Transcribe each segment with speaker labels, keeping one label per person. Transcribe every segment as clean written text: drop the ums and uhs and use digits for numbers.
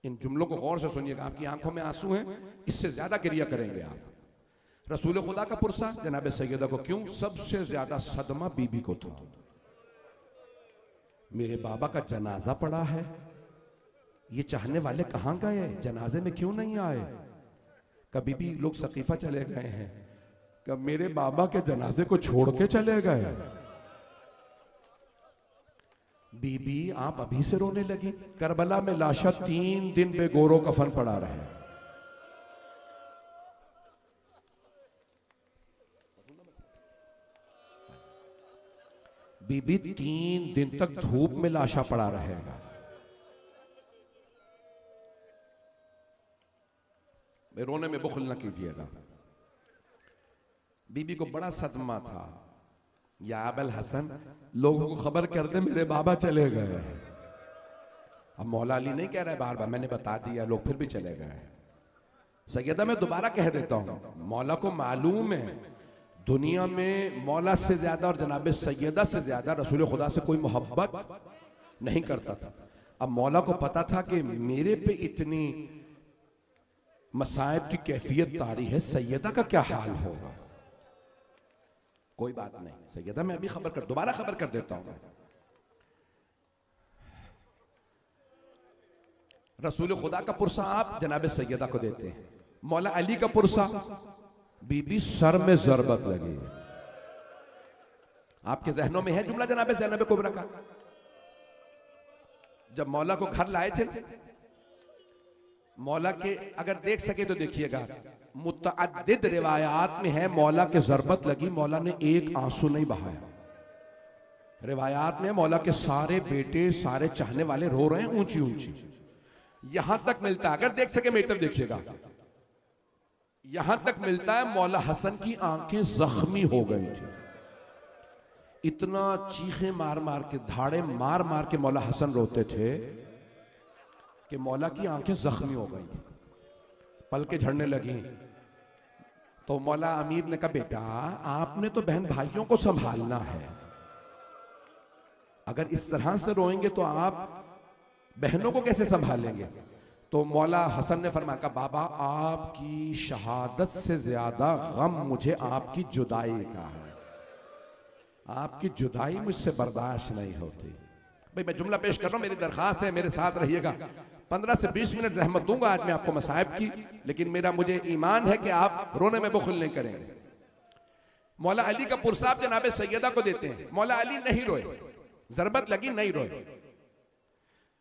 Speaker 1: इन जुमलों को गौर से सुनिएगा, आपकी आंखों में आंसू हैं, इससे ज्यादा क्रिया करेंगे आप। रसूल खुदा का पुरसा जनाब सैयदा को क्यों सबसे ज्यादा सदमा बीबी को था। मेरे बाबा का जनाजा पड़ा है, ये चाहने वाले कहां गए, जनाजे में क्यों नहीं आए। कभी भी लोग सकीफा चले गए हैं, कब मेरे बाबा के जनाजे को छोड़ के चले गए। बीबी आप अभी से रोने लगी। करबला में लाशा 3 दिन बेगोरो कफन पड़ा रहे। बीबी 3 दिन तक धूप में लाशा पड़ा रहेगा। रोने में बुखल न कीजिएगा। बीबी को बड़ा सदमा था। या अबल हसन, लोगों को खबर कर दे मेरे बाबा चले गए। अब मौला अली नहीं कह रहा है बार बार, मैंने बता दिया, लोग फिर भी चले गए। सैयदा मैं दोबारा कह देता हूं, मौला को मालूम है दुनिया में मौला से ज्यादा और जनाब सैयदा से ज्यादा रसूल खुदा से कोई मोहब्बत नहीं करता था। अब मौला को पता था कि मेरे पे इतनी मसाइब की कैफियत तारी है, सैयदा का क्या हाल होगा। कोई बात नहीं सैयदा, मैं अभी दोबारा खबर कर देता हूं। रसूल खुदा का पुरसा आप जनाब सैयदा को देते हैं। मौला अली का पुरसा बीबी सर में जरबत लगी। आपके जहनों में है जुमला जनाब ज़ैनब कुबरा का। जब मौला को घर लाए थे, मौला के अगर देख सके तो देखिएगा, मुतअद्दिद रिवायात में है मौला के जरबत लगी, मौला ने एक आंसू नहीं बहाया। रिवायात में मौला के सारे बेटे सारे चाहने वाले रो रहे हैं ऊंची ऊंची। यहां तक मिलता है, अगर देख सके मेरी तरफ देखिएगा, यहां तक मिलता है मौला हसन की आंखें जख्मी हो गई थी। इतना चीखे मार मार के, धाड़े मार मार के मौला हसन रोते थे कि मौला की आंखें जख्मी हो गई थी, पलकें झड़ने लगी। तो मौला अमीर ने कहा बेटा आपने तो बहन भाइयों को संभालना है, अगर इस तरह से रोएंगे तो आप बहनों को कैसे संभालेंगे। तो मौला हसन ने फरमाया कहा बाबा आपकी शहादत से ज्यादा गम मुझे आपकी जुदाई का है, आपकी जुदाई मुझसे बर्दाश्त नहीं होती। भाई मैं जुमला पेश कर रहा हूं, मेरी दरखास्त है मेरे साथ रहिएगा। 15 से 20 मिनट जहमत दूंगा आज मैं आपको मसाइब की, लेकिन मुझे ईमान है कि आप रोने में बुखल नहीं करेंगे। मौला अली का पुरसाब जनाब सैयदा को देते हैं। मौला अली नहीं रोए, जरबत लगी नहीं रोए।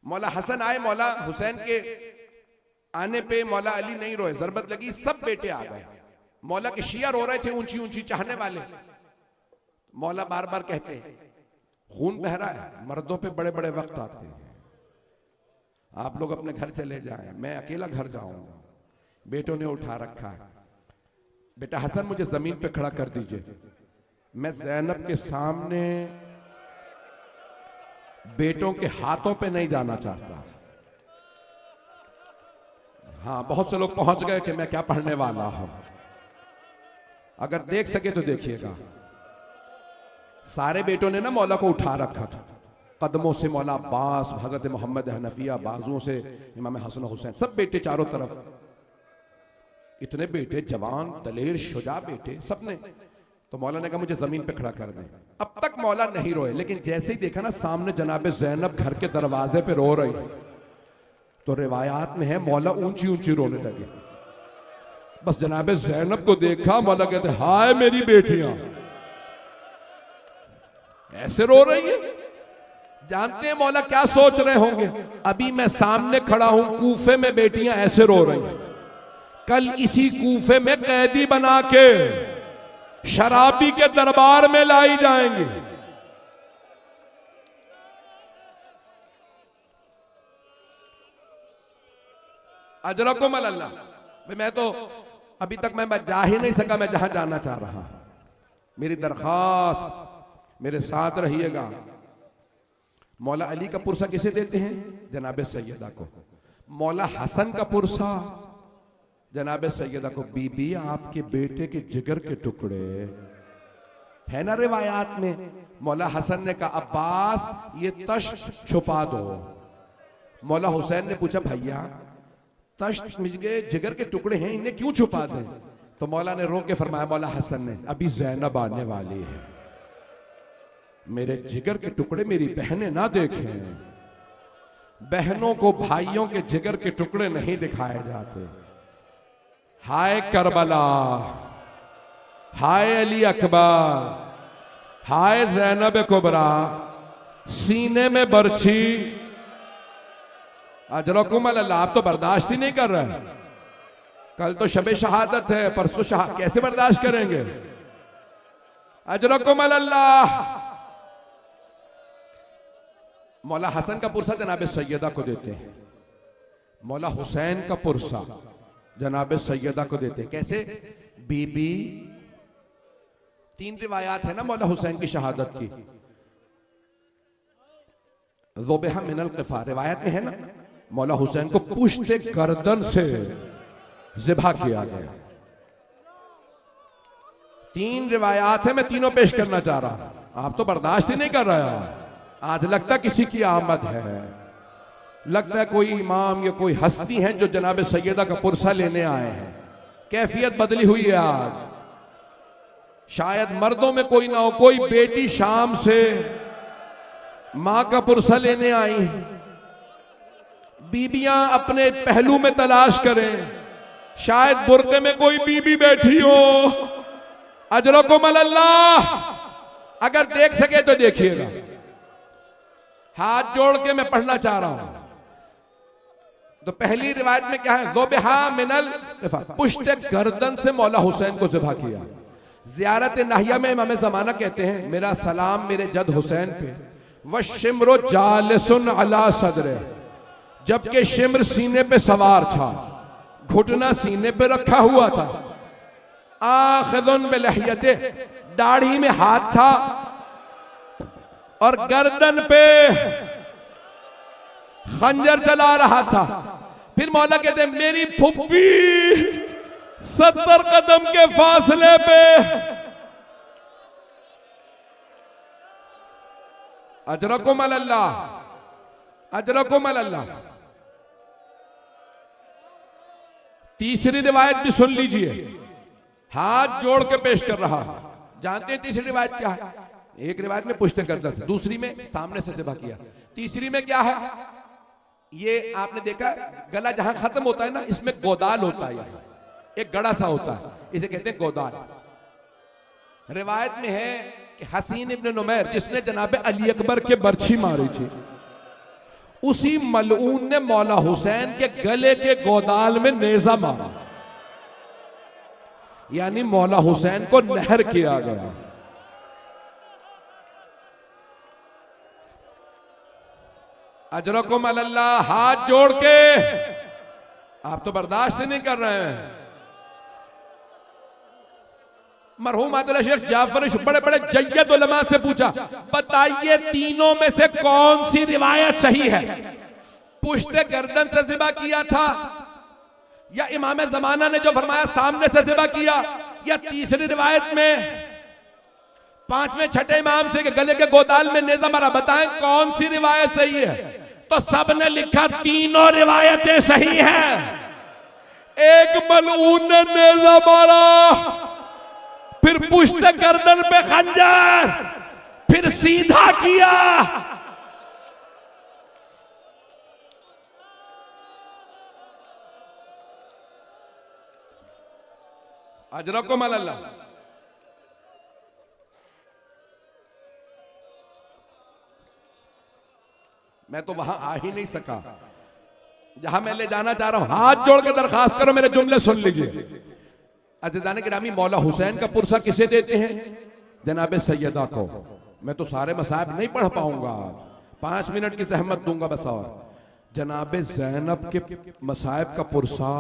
Speaker 1: मौला हसन आए, मौला हुसैन के आने पे मौला अली नहीं रोए, जरबत लगी, सब बेटे आ गए। मौला के शिया रो रहे थे ऊंची ऊंची चाहने वाले। मौला बार बार कहते हैं खून बह रहा है, मर्दों पे बड़े बड़े वक्त आते हैं, आप लोग अपने घर चले जाएं, मैं अकेला घर जाऊंगा। बेटों ने उठा रखा है, बेटा हसन मुझे जमीन पे खड़ा कर दीजिए, मैं ज़ैनब के सामने बेटों के हाथों पे नहीं जाना चाहता। हाँ बहुत से लोग पहुंच गए कि मैं क्या पढ़ने वाला हूं, अगर देख सके तो देखिएगा। सारे बेटों ने ना मौला को उठा रखा था, कदमों से मौला अब्बास, हजरत मोहम्मद हनफिया, बाजुओं से इमाम हसन हुसैन, सब बेटे चारों तरफ, इतने बेटे जवान दलेर शुजा बेटे सबने। तो मौला ने कहा मुझे जमीन पे खड़ा कर दें। अब तक मौला नहीं रोए, लेकिन जैसे ही देखा ना सामने जनाब ज़ैनब घर के दरवाजे पे रो रही, तो रिवायात में है मौला ऊंची ऊंची रोने लगे। बस जनाब ज़ैनब को देखा, मौला कहते हाय मेरी बेटियां ऐसे रो रही है। जानते हैं मौला क्या सोच रहे होंगे, अभी मैं सामने खड़ा हूं कूफे में, बेटियां ऐसे रो रही हैं, कल इसी कूफे में कैदी बना के शराबी के दरबार में लाई जाएंगे। अजरकुम अल्लाह। मैं तो अभी तक मैं जा ही नहीं सका, मैं जहां जाना चाह रहा हूं। मेरी दरखास्त मेरे साथ रहिएगा। मौला अली का पुरसा किसे देते हैं? जनाब सैयदा को। मौला हसन का पुरसा जनाब सैयदा को। बीबी आपके बेटे के जिगर के टुकड़े है ना रिवायात में। मौला हसन ने कहा अब्बास ये तश्त छुपा दो। मौला हुसैन ने पूछा भैया तश्त के जिगर के टुकड़े हैं, इन्हें क्यों छुपा दें? तो मौला ने रोक के फरमाया, मौला हसन ने, अभी ज़ैनब आने वाली है, मेरे जिगर के टुकड़े मेरी बहनें ना देखें। बहनों को भाइयों के जिगर के टुकड़े नहीं दिखाए जाते। हाय करबला, हाय अली अकबर, हाय ज़ैनब कुबरा, सीने में बर्छी, अजरकुम अल्लाह। आप तो बर्दाश्त ही नहीं कर रहे। कल तो शबे शहादत है, परसों कैसे बर्दाश्त करेंगे? अजरकुम अल्लाह। मौला हसन का पुरसा जनाब सैयदा को देते हैं, मौला हुसैन का पुरसा जनाब सैयदा को देते हैं। कैसे? बीबी, तीन रिवायात है ना मौला हुसैन की शहादत की। ज़ुबह मिनल क़िफ़ा रिवायत में है ना, मौला हुसैन को पुश्ते गर्दन से ज़िबा किया गया। तीन रिवायात है, मैं तीनों पेश करना चाह रहा। आप तो बर्दाश्त ही नहीं कर रहे। आज लगता किसी की आमद है, लगता है कोई इमाम या कोई हस्ती है जो जनाब सैयदा का पुरसा लेने आए हैं। कैफियत बदली हुई है आज। शायद मर्दों में कोई ना हो, कोई बेटी शाम से मां का पुरसा लेने आई है। बीबियां अपने पहलू में तलाश करें, शायद बुर्के में कोई बीबी बैठी हो। अजरकुम अल्लाह, अगर देख सके तो देखिएगा। हाथ जोड़ के मैं पढ़ना चाह रहा हूं। तो पहली रिवायत में क्या है? ज़ुबहा मिनल क़िफ़ा, पुश्ते गर्दन से मौला हुसैन को ज़िबा किया। ज़ियारत नाहिया में इमाम ज़माना कहते हैं, मेरा सलाम मेरे जद हुसैन पे, व शिम्रो जालिसुन अला सदरे, जबकि शिम्र सीने पे सवार था, घुटना सीने पे रखा हुआ था। आखिदुन बिलहियते, दाढ़ी में हाथ था और गर्दन पे खंजर चला रहा था। फिर मौला कहते हैं, मेरी फुप्पी 70 कदम के फासले पे। अजरकुम अल्लाह, अजरकुम अल्लाह। तीसरी रिवायत भी सुन लीजिए, हाथ जोड़ के पेश कर रहा। जानते हैं तीसरी रिवायत क्या है? एक रिवायत में पुश्ते गर्दन से, दूसरी में सामने से ज़िबा किया, तीसरी में क्या है? ये आपने देखा गला जहां खत्म होता है ना, इसमें गोदाल होता है, एक गड़ा सा होता है, इसे कहते हैं गोदाल। रिवायत में है कि हसीन इब्न नुमैर, जिसने जनाब अली अकबर के बर्छी मारी थी, उसी मलऊन ने मौला हुसैन के गले के गोदाल में नेजा मारा, यानी मौला हुसैन को नहर किया गया। अजरकुम अल्लाह, हाथ जोड़ के। आप तो बर्दाश्त नहीं कर रहे हैं। मरहूम आदिल शेख जाफर बड़े बड़े जय्यद उलमा से पूछा, बताइए तीनों में से कौन सी रिवायत सही है? पुश्ते गर्दन से ज़िबा किया था, या इमाम ज़माना ने जो फरमाया सामने से ज़िबा किया, या तीसरी रिवायत में पांचवें छठे इमाम से गले के गोदाल में नेज़ा मारा? बताएं कौन सी रिवायत सही है? तो सबने लिखा तीनों रिवायतें सही हैं। एक मलऊन ने नेज़ा मारा, फिर पुश्ते गर्दन पे खंजर, फिर सीधा किया। अजरकुम अल्लाह। मैं तो वहां आ ही नहीं सका जहां मैं ले जाना चाह रहा हूं। हाथ जोड़ के दरखास्त करो, मेरे जुमले सुन लीजिए। अज़ीज़ान गिरामी, मौला हुसैन का पुरसा किसे देते हैं? जनाब सैयदा को। मैं तो सारे मसाइब नहीं पढ़ पाऊंगा, 5 मिनट की जहमत दूंगा बस। और जनाब ज़ैनब के मसाइब का पुरसा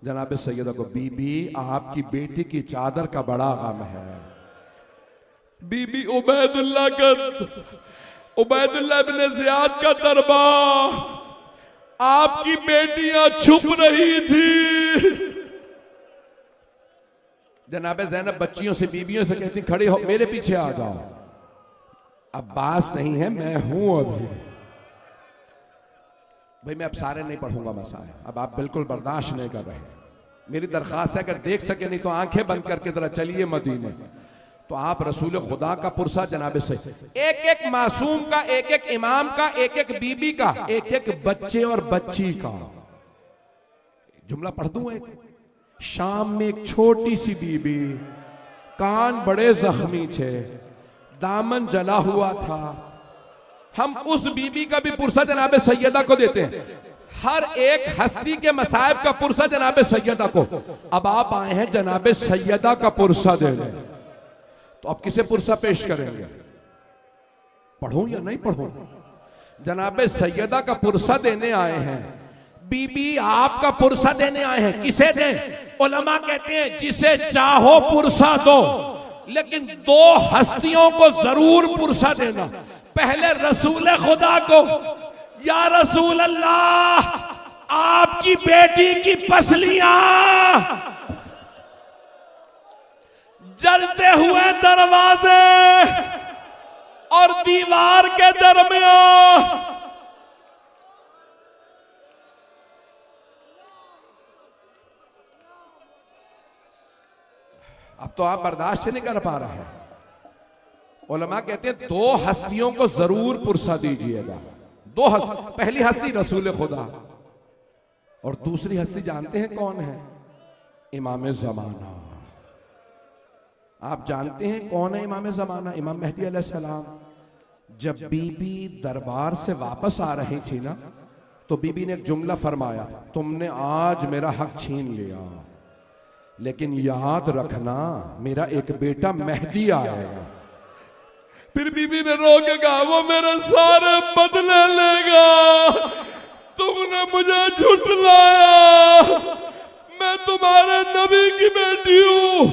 Speaker 1: जनाब सैयदा को। बीबी, आपकी बेटी की चादर का बड़ा गम है। बीबी उबैदुल्लाह इब्न ज़ियाद का दरबार, आपकी बेटियां छुप रही थी। जनाब ज़ैनब बच्चियों से, बीबियों से कहती, खड़ी हो, मेरे पीछे आ जाओ। अब्बास नहीं है, मैं हूं अभी। भाई मैं अब सारे नहीं पढ़ूंगा मसाइल, अब आप बिल्कुल बर्दाश्त नहीं कर रहे। मेरी दरख्वास्त है अगर देख सके नहीं तो आंखें बंद करके जरा चलिए मदीने। तो आप रसूल खुदा का पुरसा जनाब से एक एक मासूम का, एक एक इमाम का, एक एक बीबी का, एक एक बच्चे और बच्ची का जुमला पढ़ दूं। एक शाम में एक छोटी सी बीबी, कान बड़े जख्मी थे, दामन जला हुआ था। हम उस बीबी का भी पुरसा जनाब सैयदा को देते हैं। हर एक हस्ती के मसाइब का पुरसा जनाब सैयदा को। अब आप आए हैं जनाब सैयदा का पुरसा देने, तो अब किसे पुरसा पेश करेंगे? पढ़ूं या नहीं पढ़ूं? जनाब सैयदा का पुरसा देने आए हैं। बीबी आपका पुरसा देने आए हैं, किसे दें? उलमा कहते हैं जिसे चाहो पुरसा दो, लेकिन दो हस्तियों को जरूर पुरसा देना। पहले रसूल खुदा को, या रसूल अल्लाह आपकी बेटी की पसलियां जलते हुए दरवाजे और दीवार के दरमियान, अब तो आप बर्दाश्त नहीं कर पा रहे हैं। उलमा कहते हैं दो हस्तियों को जरूर पुरसा दीजिएगा। दो पहली हस्ती रसूल खुदा, और दूसरी हस्ती जानते हैं कौन है? इमाम ज़माना। आप जानते हैं कौन है इमाम ज़माना? इमाम मेहदी अलैहिस्सलाम। जब बीबी दरबार से वापस आ रही थी ना, तो बीबी ने एक जुमला फरमाया, तुमने आज मेरा हक छीन लिया, लेकिन याद रखना मेरा एक बेटा मेहदी आएगा। फिर बीबी ने रो के कहा, वो मेरे सारे बदले लेगा, तुमने मुझे झुठलाया, मैं तुम्हारे नबी की बेटी हूं।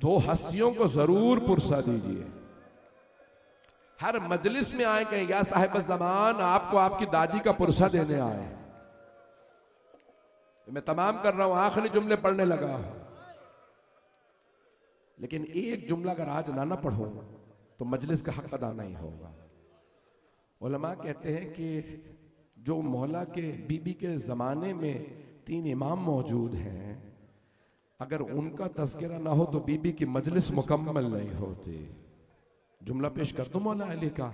Speaker 1: दो हस्तियों को जरूर पुरसा दीजिए। हर मजलिस में आए कहें, या साहिब ज़मान आपको आपकी दादी का पुरसा देने आए। मैं तमाम कर रहा हूं, आखिरी जुमले पढ़ने लगा, लेकिन एक जुमला अगर आज ना पढ़ो तो मजलिस का हक अदा नहीं होगा। उलमा कहते हैं कि जो मौला के बीबी के ज़माने में 3 इमाम मौजूद हैं, अगर उनका तज़किरा ना हो तो बीबी की मजलिस मुकम्मल नहीं होती। जुमला पेश कर दो मौला अली का।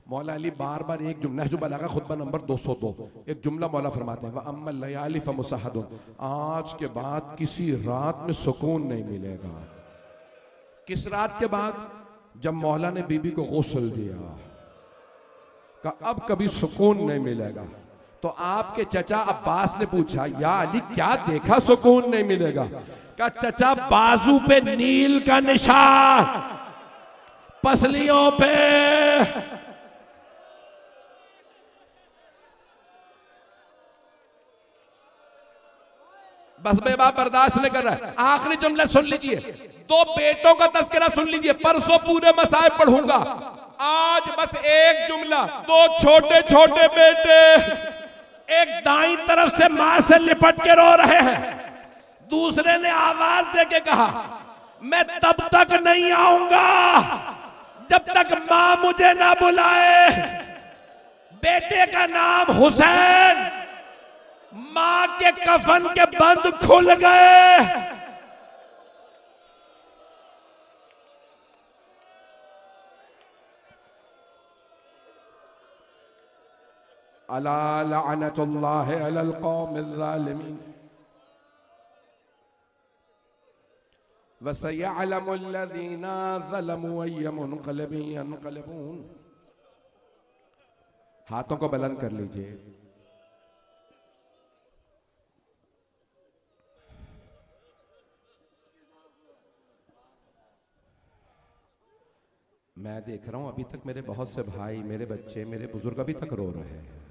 Speaker 1: मौला अली बार बार एक जुमला, नहजुल बलागा खुतबा नंबर 202, एक जुमला मौला फरमाते हैं, व अम्मल लयाली फमुसहदुन, आज के बाद किसी रात में सुकून नहीं मिलेगा। किस रात के बाद? जब मौला ने बीबी को गुस्ल दिया, का अब कभी सुकून नहीं मिलेगा। तो आपके चचा अब्बास ने पूछा, या अली क्या देखा सुकून नहीं मिलेगा? का चचा बाजू पे नील का निशान, पसलियों पे बस बेबाब बर्दाश्त नहीं कर रहा है। आखिरी जुमला सुन लीजिए, 2 बेटों का तज़किरा सुन लीजिए। परसों पूरे मसाइब पढ़ूंगा, आज बस एक जुमला। 2 छोटे छोटे बेटे एक दाईं तरफ से मां से लिपट के रो रहे हैं, दूसरे ने आवाज दे के कहा, मैं तब तक नहीं आऊंगा जब तक मां मुझे ना बुलाए। बेटे का नाम हुसैन, मां के कफन के बंद खुल गए। अला लअनतुल्लाहि अलल कौमिज़ ज़ालिमीन व सयअलमुल लज़ीना ज़लमू अय्य मुनक़लिबिन यनक़लिबून। हाथों को बुलंद कर लीजिए। मैं देख रहा हूं अभी तक मेरे बहुत से भाई, मेरे बच्चे, मेरे बुजुर्ग अभी तक रो रहे हैं।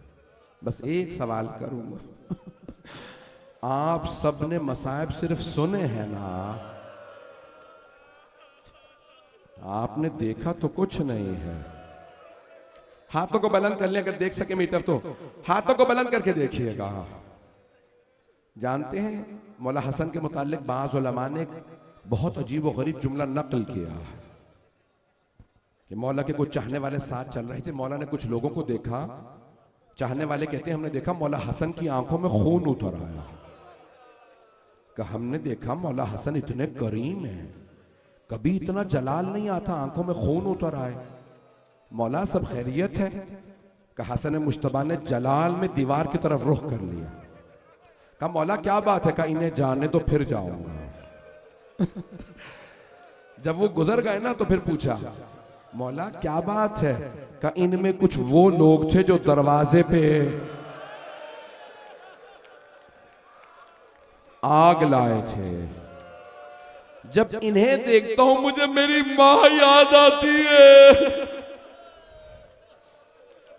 Speaker 1: बस एक सवाल करूंगा, आप सबने मसाइब सिर्फ सुने हैं ना, आपने देखा तो कुछ नहीं है। हाथों को बुलंद कर लिया, अगर देख सके मीटर तो हाथों को बुलंद करके देखिएगा। जानते हैं मौला हसन के मुतालिक बाज़ उलमा ने बहुत अजीब व गरीब जुमला नकल किया कि मौला के कुछ चाहने वाले साथ चल रहे थे। मौला ने कुछ लोगों को देखा, चाहने वाले कहते हैं हमने देखा मौला हसन की आंखों में खून उतर आया। कि हमने देखा मौला हसन इतने करीम हैं, कभी इतना जलाल नहीं आता, आंखों में खून उतर आए। मौला सब खैरियत है? कि हसन मुश्तबा ने जलाल में दीवार की तरफ रुख कर लिया। कहा मौला क्या बात है? कहा इन्हें जाने तो फिर जाऊंगा। जब वो गुजर गए ना तो फिर पूछा मौला क्या बात है? कहा इनमें कुछ वो लोग थे जो दरवाजे पे आग लाए थे। जब इन्हें देखता हूं मुझे मेरी मां याद आती है।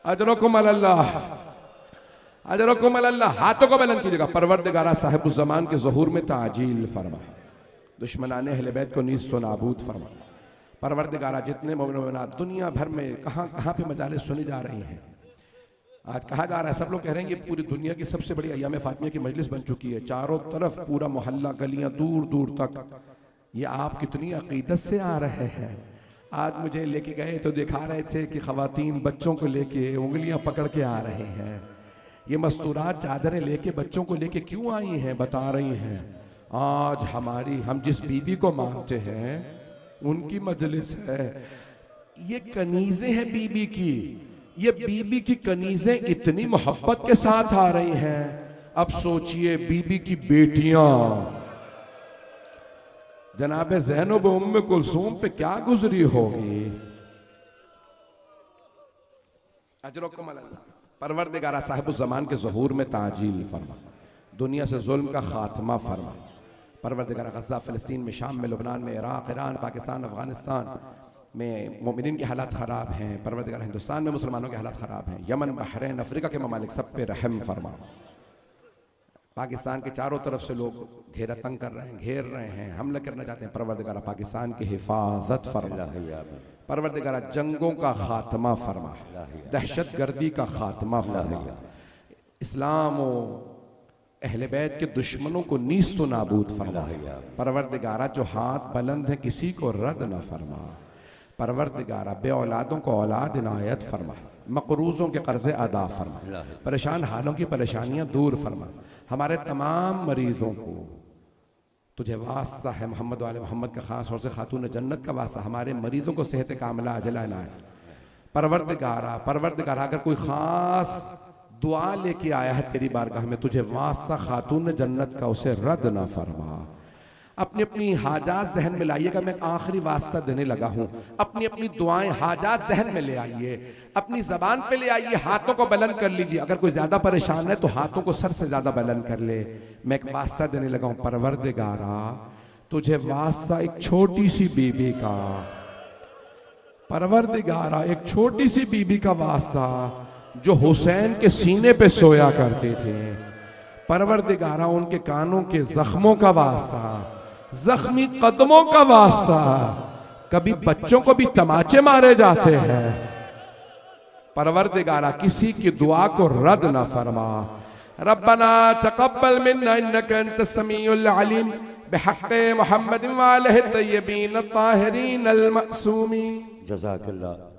Speaker 1: अजरकुम अल्लाह, अजरकुम अल्लाह। हाथों को बुलंद कीजिएगा। परवरदिगारा साहिबुज़्ज़मान के ज़हूर में ताजील फरमा, दुश्मनाने अहले बैत को नीस्त व नाबूद फरमा। परवरदिगारा जितने मोमिन दुनिया भर में कहाँ कहाँ पे मजालिस सुनी जा रही हैं। आज कहा जा रहा है, सब लोग कह रहे हैं कि पूरी दुनिया की सबसे बड़ी अय्याम फातिमा की मजलिस बन चुकी है। चारों तरफ पूरा मोहल्ला, गलियां, दूर दूर तक। ये आप कितनी अकीदत से आ रहे हैं। आज मुझे लेके गए तो दिखा रहे थे कि खवातीन बच्चों को लेके उंगलियां पकड़ के आ रहे हैं। ये मस्तूरात चादरें लेके बच्चों को लेके क्यों आई हैं? बता रही हैं आज हम जिस बीबी को मानते हैं उनकी मजलिस है। ये कनीजें हैं बीबी की, ये बीबी की कनीजें इतनी मोहब्बत के साथ आ रही हैं। अब सोचिए बीबी की बेटियां जनाब ज़ैनब उम्मे कुलसूम पे क्या गुजरी होगी। अजरकुम अल्लाह। परवरदिगारा साहिबुज़्ज़मान के ज़हूर में ताजील फरमा, दुनिया से जुल्म का खात्मा फरमा। परवरदिगारा गज़ा, फ़लस्तीन में, शाम में, लुबनान में, इराक़, ईरान, पाकिस्तान, अफ़गानिस्तान में मोमिनीन की हालात ख़राब हैं। परवरदिगारा हिंदुस्तान में मुसलमानों के हालात ख़राब हैं। यमन, बहरैन, अफ्रीका के ममालिक सब पे रहम फरमा। पाकिस्तान के चारों तरफ से लोग घेरा तंग कर रहे हैं, घेर रहे हैं, हमला करना चाहते हैं। परवरदिगारा पाकिस्तान की हिफाजत फरमा। परवरदिगारा जंगों का खात्मा फरमा, दहशत गर्दी का खात्मा फरमा। इस्लाम और अहले बैत के दुश्मनों को नीस्त व नाबूद फरमा। परवरदिगारा जो हाथ बुलंद है किसी को रद्द न फरमा। परवरदिगारा बे औलादों को औलाद इनायत फरमा, मकरूजों के कर्जे अदा फरमा, परेशान हालों की परेशानियां दूर फरमा। हमारे तमाम मरीजों को तुझे वास्ता है मोहम्मद वाले मोहम्मद का खास और से खातून जन्नत का वास्ता, हमारे मरीजों को सेहत कामिला अजला इनायत। परवरदिगारा अगर कोई खास दुआ लेके आया है तेरी बारगाह में, तुझे वास्ता खातून जन्नत का, उसे रद्द ना फरमा। अपनी अपनी हाजात जहन में लाइएगा। मैं आखिरी वास्ता देने लगा हूं। अपनी अपनी दुआएं हाजात जहन में ले आइए, अपनी जबान पे ले आइए, हाथों को बुलंद कर लीजिए। अगर कोई ज्यादा परेशान है तो हाथों को सर से ज्यादा बुलंद कर ले। मैं एक वास्ता देने लगा हूं। परवरदिगारा तुझे वास्ता एक छोटी सी बीबी का, परवरदिगारा एक छोटी सी बीबी का वास्ता जो हुसैन के सीने पे सोया करते थे। परवरदिगारा उनके कानों के जख्मों का वास्ता, जख्मी कदमों का वास्ता। कभी बच्चों को भी तमाचे मारे जाते हैं। परवरदिगारा किसी की दुआ को रद्द न फरमा। रब्बना तक़ब्बल मिन्ना इन्नका अंतस समीउल अलीम बिहक़्क़ि मुहम्मद व आलिहि तय्यबीन अत्ताहिरीन अल मअसूमीन।
Speaker 2: जज़ाकल्लाह।